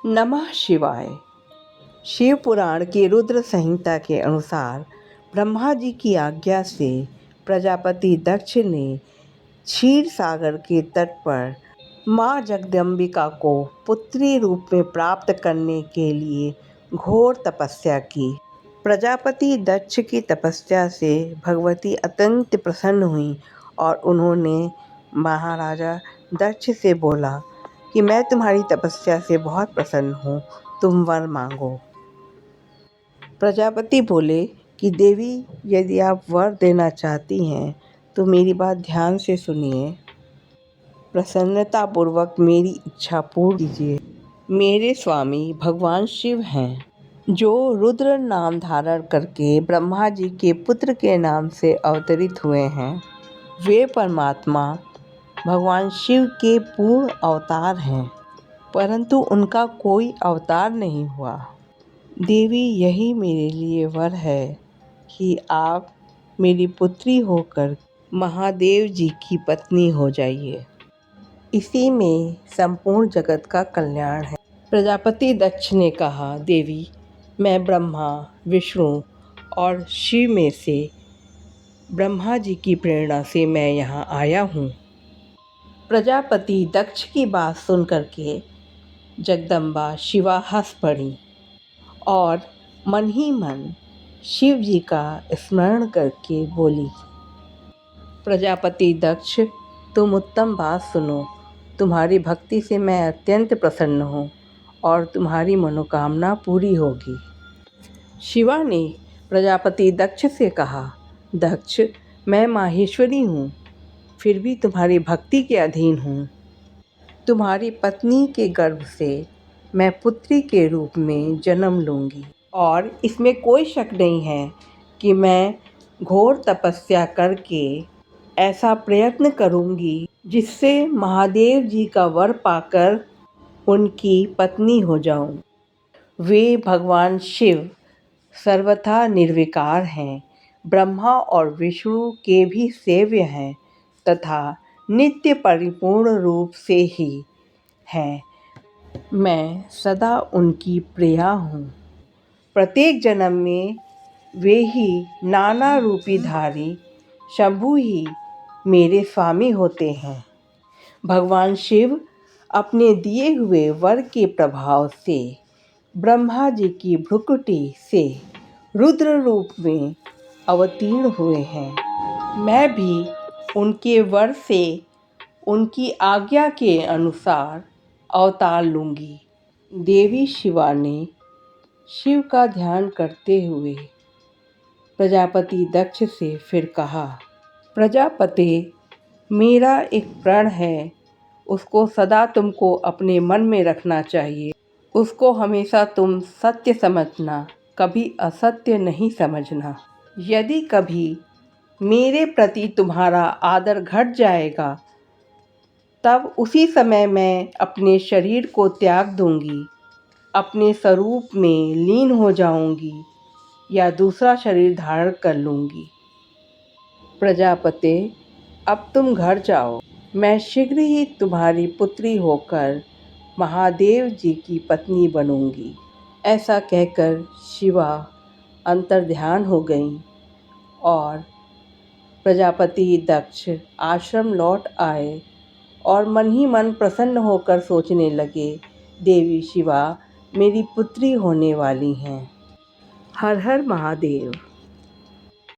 नमः शिवाय। शिव पुराण की रुद्र संहिता के अनुसार ब्रह्मा जी की आज्ञा से प्रजापति दक्ष ने क्षीर सागर के तट पर माँ जगदम्बिका को पुत्री रूप में प्राप्त करने के लिए घोर तपस्या की। प्रजापति दक्ष की तपस्या से भगवती अत्यंत प्रसन्न हुई और उन्होंने महाराजा दक्ष से बोला कि मैं तुम्हारी तपस्या से बहुत प्रसन्न हूँ, तुम वर मांगो। प्रजापति बोले कि देवी, यदि आप वर देना चाहती हैं तो मेरी बात ध्यान से सुनिए। प्रसन्नतापूर्वक मेरी इच्छा पूर्ण कीजिए। मेरे स्वामी भगवान शिव हैं, जो रुद्र नाम धारण करके ब्रह्मा जी के पुत्र के नाम से अवतरित हुए हैं। वे परमात्मा भगवान शिव के पूर्ण अवतार हैं, परंतु उनका कोई अवतार नहीं हुआ। देवी, यही मेरे लिए वर है कि आप मेरी पुत्री होकर महादेव जी की पत्नी हो जाइए। इसी में संपूर्ण जगत का कल्याण है। प्रजापति दक्ष ने कहा, देवी, मैं ब्रह्मा, विष्णु और शिव में से ब्रह्मा जी की प्रेरणा से मैं यहाँ आया हूँ। प्रजापति दक्ष की बात सुन करके जगदम्बा शिवा हंस पड़ी और मन ही मन शिव जी का स्मरण करके बोली, प्रजापति दक्ष, तुम उत्तम बात सुनो। तुम्हारी भक्ति से मैं अत्यंत प्रसन्न हूँ और तुम्हारी मनोकामना पूरी होगी। शिवा ने प्रजापति दक्ष से कहा, दक्ष, मैं माहेश्वरी हूँ, फिर भी तुम्हारी भक्ति के अधीन हूँ। तुम्हारी पत्नी के गर्भ से मैं पुत्री के रूप में जन्म लूँगी और इसमें कोई शक नहीं है कि मैं घोर तपस्या करके ऐसा प्रयत्न करूँगी जिससे महादेव जी का वर पाकर उनकी पत्नी हो जाऊँ। वे भगवान शिव सर्वथा निर्विकार हैं, ब्रह्मा और विष्णु के भी सेव्य हैं तथा नित्य परिपूर्ण रूप से ही हैं। मैं सदा उनकी प्रिया हूँ। प्रत्येक जन्म में वे ही नाना रूपी धारी शंभु ही मेरे स्वामी होते हैं। भगवान शिव अपने दिए हुए वर के प्रभाव से ब्रह्मा जी की भ्रुकुटी से रुद्र रूप में अवतीर्ण हुए हैं। मैं भी उनके वर से उनकी आज्ञा के अनुसार अवतार लूँगी। देवी शिवा ने शिव का ध्यान करते हुए प्रजापति दक्ष से फिर कहा, प्रजापति, मेरा एक प्रण है, उसको सदा तुमको अपने मन में रखना चाहिए। उसको हमेशा तुम सत्य समझना, कभी असत्य नहीं समझना। यदि कभी मेरे प्रति तुम्हारा आदर घट जाएगा, तब उसी समय मैं अपने शरीर को त्याग दूंगी, अपने स्वरूप में लीन हो जाऊंगी या दूसरा शरीर धारण कर लूंगी। प्रजापति, अब तुम घर जाओ। मैं शीघ्र ही तुम्हारी पुत्री होकर महादेव जी की पत्नी बनूंगी। ऐसा कहकर शिवा अंतर्ध्यान हो गईं और प्रजापति दक्ष आश्रम लौट आए और मन ही मन प्रसन्न होकर सोचने लगे, देवी शिवा मेरी पुत्री होने वाली हैं। हर हर महादेव।